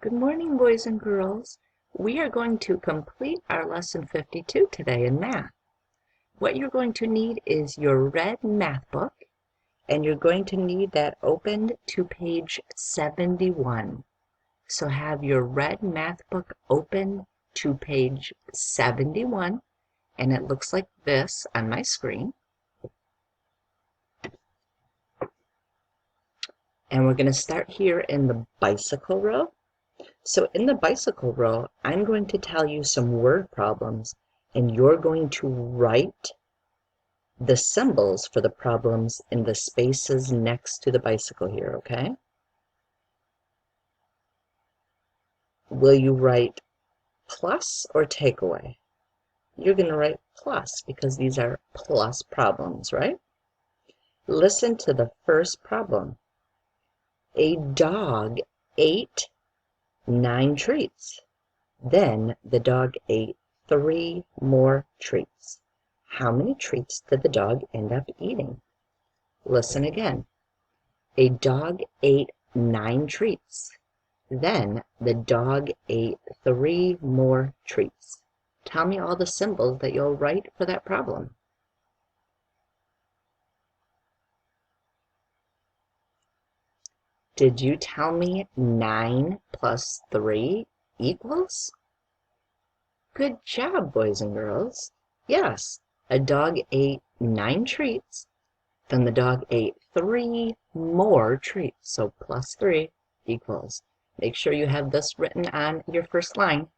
Good morning, boys and girls. We are going to complete our lesson 52 today in math. What you're going to need is your red math book, and you're going to need that opened to page 71. So have your red math book open to page 71, and it looks like this on my screen. And we're going to start here in the bicycle row. So in the bicycle row, I'm going to tell you some word problems, and you're going to write the symbols for the problems in the spaces next to the bicycle here, okay? Will you write plus or take away? You're going to write plus because these are plus problems, right? Listen to the first problem. A dog ate 9 treats. Then the dog ate 3 more treats. How many treats did the dog end up eating? Listen again. A dog ate 9 treats. Then the dog ate 3 more treats. Tell me all the symbols that you'll write for that problem. Did you tell me 9 plus 3 equals? Good job, boys and girls. Yes, a dog ate 9 treats, then the dog ate 3 more treats, so plus 3 equals. Make sure you have this written on your first line.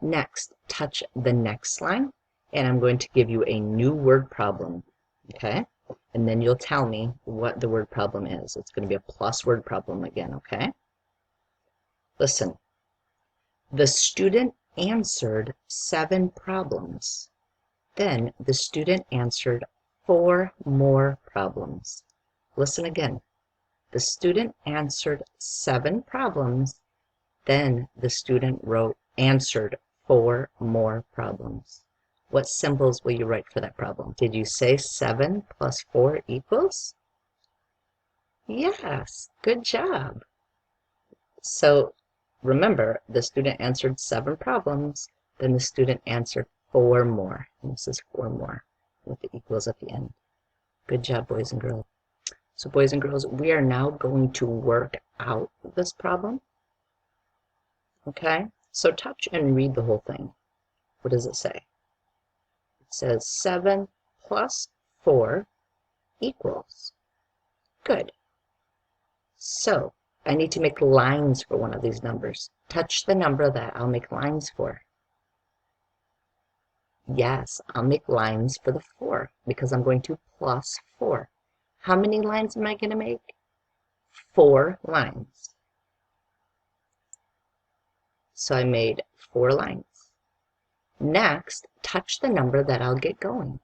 Next, touch the next line, and I'm going to give you a new word problem, okay? And then you'll tell me what the word problem is. It's going to be a plus word problem again, okay? Listen. The student answered 7 problems. Then the student answered 4 more problems. Listen again. The student answered 7 problems. Then the student answered 4 more problems. What symbols will you write for that problem? Did you say 7 plus 4 equals? Yes, good job. So remember, the student answered 7 problems, then the student answered 4 more. And this is 4 more with the equals at the end. Good job, boys and girls. So boys and girls, we are now going to work out this problem. Okay? So touch and read the whole thing. What does it say? It says 7 plus 4 equals. Good. So I need to make lines for one of these numbers. Touch the number that I'll make lines for. Yes, I'll make lines for the 4 because I'm going to plus 4. How many lines am I going to make? 4 lines. So I made 4 lines. Next, touch the number that I'll get going.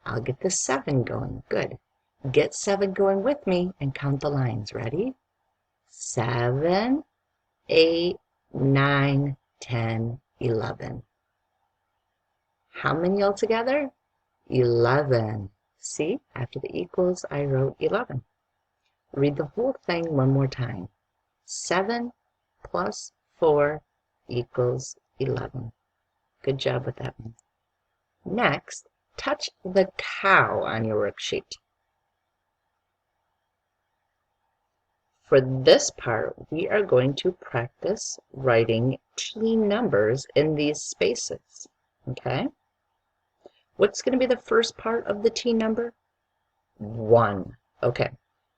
I'll get the 7 going. Good. Get 7 going with me and count the lines. Ready? 7, 8, 9, 10, 11. How many altogether? 11. See, after the equals, I wrote 11. Read the whole thing one more time. 7 plus 4 equals 11. Good job with that one. Next, touch the cow on your worksheet. For this part, we are going to practice writing T numbers in these spaces. Okay? What's going to be the first part of the T number? 1. Okay.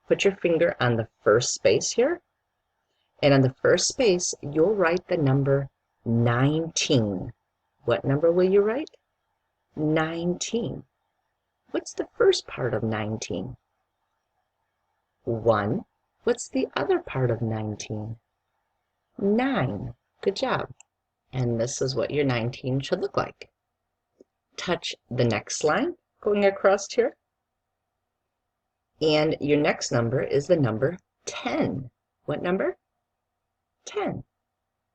Put your finger on the first space here. And on the first space, you'll write the number 19. What number will you write? 19. What's the first part of 19? 1. What's the other part of 19? 9. Good job. And this is what your 19 should look like. Touch the next line going across here. And your next number is the number 10. What number? 10.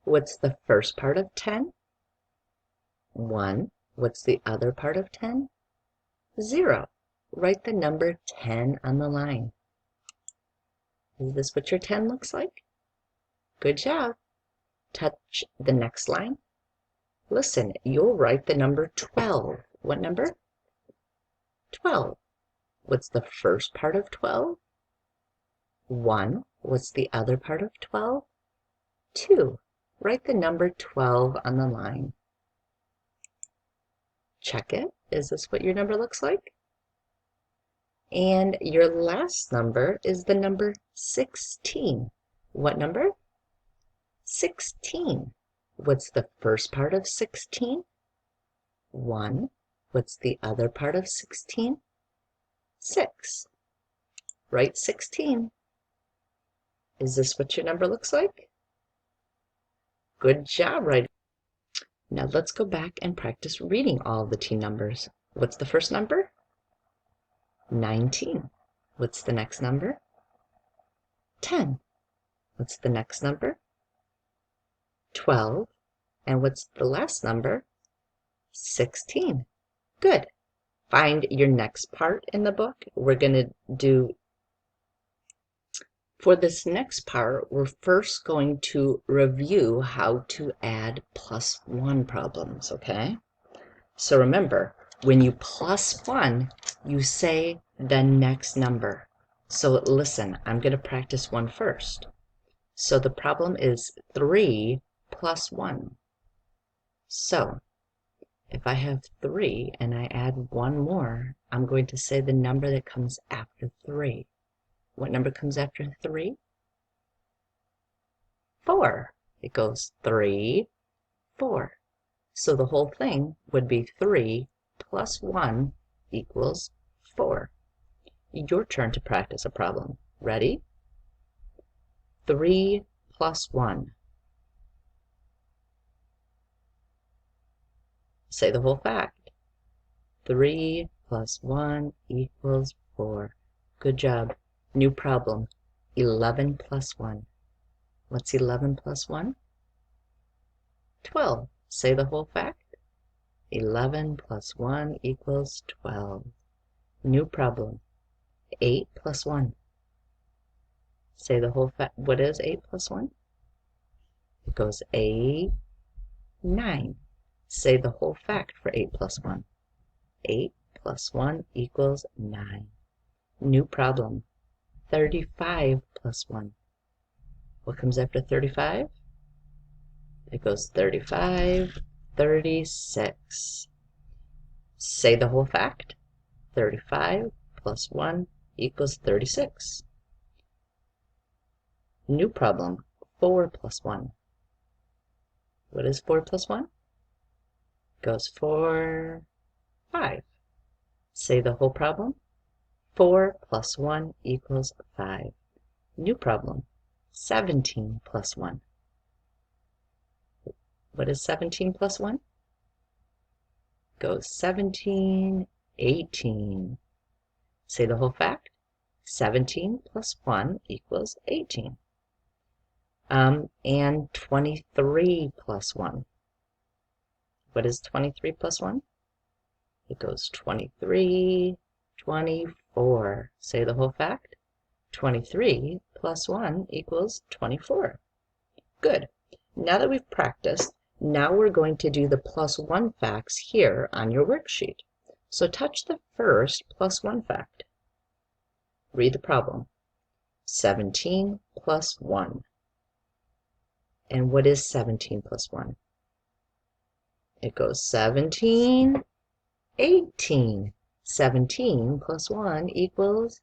What's the first part of 10? 1. What's the other part of 10? 0. Write the number 10 on the line. Is this what your 10 looks like? Good job. Touch the next line. Listen, you'll write the number 12. What number? 12. What's the first part of 12? 1. What's the other part of 12? 2. Write the number 12 on the line. Check it. Is this what your number looks like? And your last number is the number 16. What number? 16. What's the first part of 16? 1. What's the other part of 16? 6. Write 16. Is this what your number looks like? Good job, right? Now let's go back and practice reading all the teen numbers. What's the first number? 19. What's the next number? 10. What's the next number? 12. And what's the last number? 16. Good. Find your next part in the book. We're going to do, for this next part, we're first going to review how to add +1 problems, okay? So remember, when you +1, you say the next number. So listen, I'm going to practice one first. So the problem is 3 plus 1. So if I have 3 and I add 1 more, I'm going to say the number that comes after 3. What number comes after 3? 4. It goes 3, 4. So the whole thing would be 3 plus 1 equals 4. Your turn to practice a problem. Ready? 3 plus 1. Say the whole fact. 3 plus 1 equals 4. Good job. New problem. 11 plus 1. What's 11 plus 1? 12. Say the whole fact. 11 plus 1 equals 12. New problem. 8 plus 1. Say the whole fact. What is 8 plus 1? It goes 8, 9. Say the whole fact for 8 plus 1. 8 plus 1 equals 9. New problem. 35 plus 1. What comes after 35? It goes 35, 36. Say the whole fact. 35 plus 1 equals 36. New problem. 4 plus 1. What is 4 plus 1? Goes 4, 5. Say the whole problem. 4 plus 1 equals 5. New problem. 17 plus 1. What is 17 plus 1? Goes 17, 18. Say the whole fact. 17 plus 1 equals 18. And 23 plus 1. What is 23 plus 1? It goes 23, 24. Say the whole fact. 23 plus 1 equals 24. Good. Now that we've practiced, now we're going to do the +1 facts here on your worksheet. So touch the first +1 fact. Read the problem. 17 plus 1. And what is 17 plus 1? It goes 17, 18. 17 plus 1 equals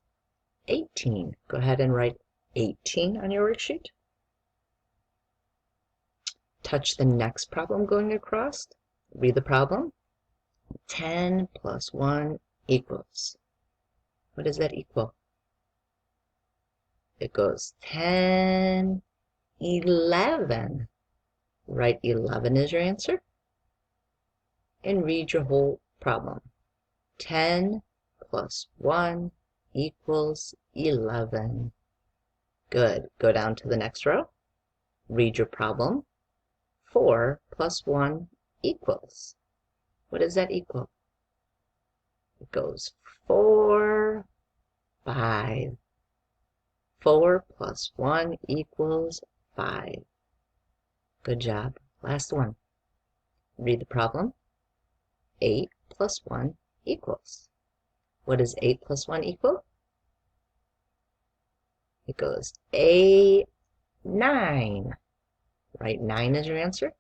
18. Go ahead and write 18 on your worksheet. Touch the next problem going across. Read the problem. 10 plus 1 equals. What does that equal? It goes 10, 11. Write 11 as your answer. And read your whole problem. 10 plus 1 equals 11. Good. Go down to the next row. Read your problem. 4 plus 1 equals. What does that equal? It goes 4, 5. 4 plus 1 equals 5. Good job. Last one. Read the problem. 8 plus 1 equals. What does 8 plus 1 equal? It goes A9. Right, 9 is your answer.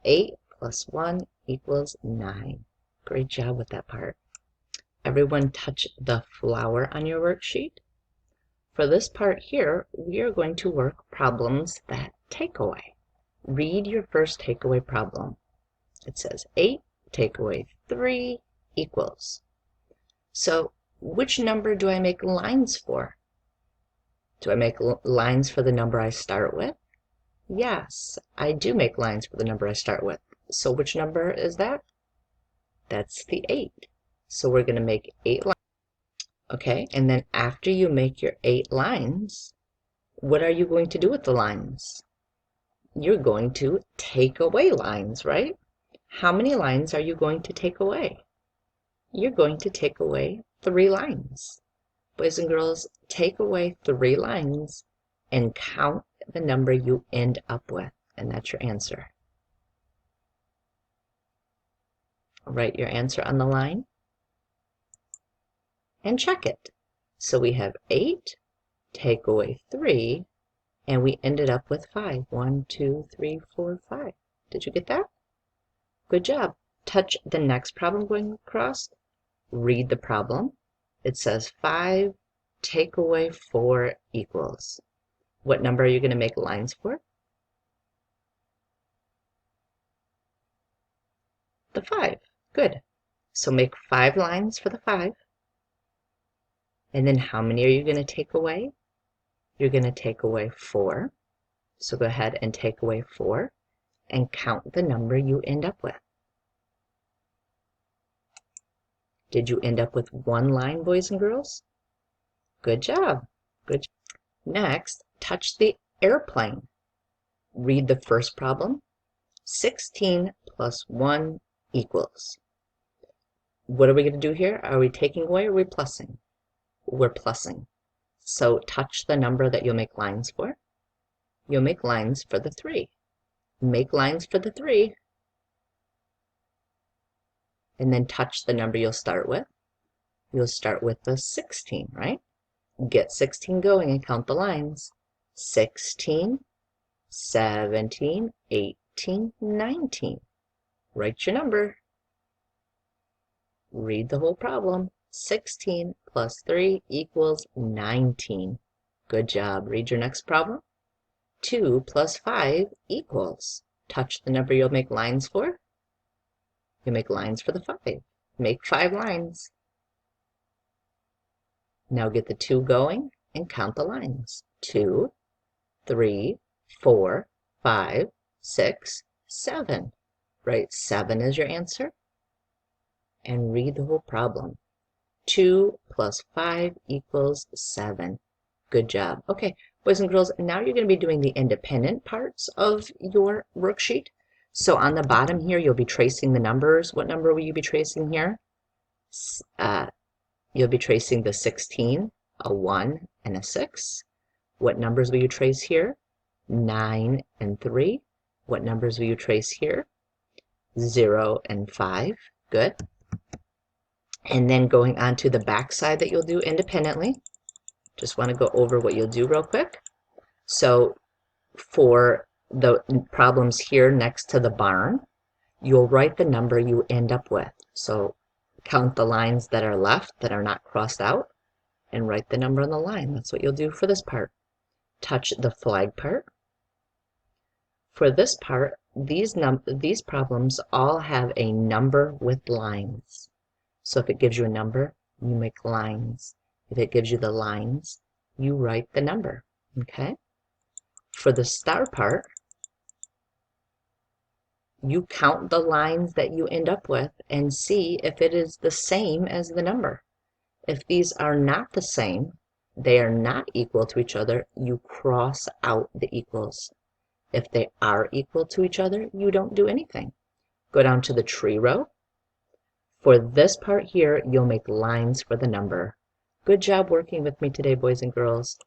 8 plus 1 equals 9. Great job with that part. Everyone touch the flower on your worksheet. For this part here, we are going to work problems that take away. Read your first takeaway problem. It says 8 take away 3 equals. So which number do I make lines for? Do I make lines for the number I start with? Yes, I do make lines for the number I start with. So which number is that? That's the 8. So we're going to make 8 lines. Okay, and then after you make your 8 lines, what are you going to do with the lines? You're going to take away lines, right? How many lines are you going to take away? You're going to take away 3 lines. Boys and girls, take away 3 lines and count the number you end up with, and that's your answer. Write your answer on the line and check it. So we have 8, take away 3, and we ended up with 5. 1, 2, 3, 4, 5. Did you get that? Good job. Touch the next problem going across. Read the problem. It says 5 take away 4 equals. What number are you going to make lines for? The 5. Good. So make 5 lines for the 5. And then how many are you going to take away? You're going to take away 4. So go ahead and take away 4 and count the number you end up with. Did you end up with 1 line, boys and girls? Good job. Good. Next, touch the airplane. Read the first problem. 16 plus 1 equals. What are we going to do here? Are we taking away or are we plussing? We're plussing. So touch the number that you'll make lines for. You'll make lines for the 3. Make lines for the 3. And then touch the number you'll start with. You'll start with the 16, right? Get 16 going and count the lines. 16, 17, 18, 19. Write your number. Read the whole problem. 16 plus 3 equals 19. Good job. Read your next problem. 2 plus 5 equals. Touch the number you'll make lines for. You make lines for the 5. Make 5 lines. Now get the 2 going and count the lines. 2, 3, 4, 5, 6, 7. Write 7 as your answer. And read the whole problem. 2 plus 5 equals 7. Good job. Okay, boys and girls, now you're going to be doing the independent parts of your worksheet. So on the bottom here, you'll be tracing the numbers. What number will you be tracing here? You'll be tracing the 16, a 1, and a 6. What numbers will you trace here? 9 and 3. What numbers will you trace here? 0 and 5. Good. And then going on to the back side that you'll do independently. Just want to go over what you'll do real quick. So for the problems here next to the barn, you'll write the number you end up with. So count the lines that are left that are not crossed out and write the number on the line. That's what you'll do for this part. Touch the flag part. For this part, these problems all have a number with lines. So if it gives you a number, you make lines. If it gives you the lines, you write the number. Okay? For the star part, you count the lines that you end up with and see if it is the same as the number. If these are not the same, they are not equal to each other, you cross out the equals. If they are equal to each other, you don't do anything. Go down to the tree row. For this part here, you'll make lines for the number. Good job working with me today, boys and girls.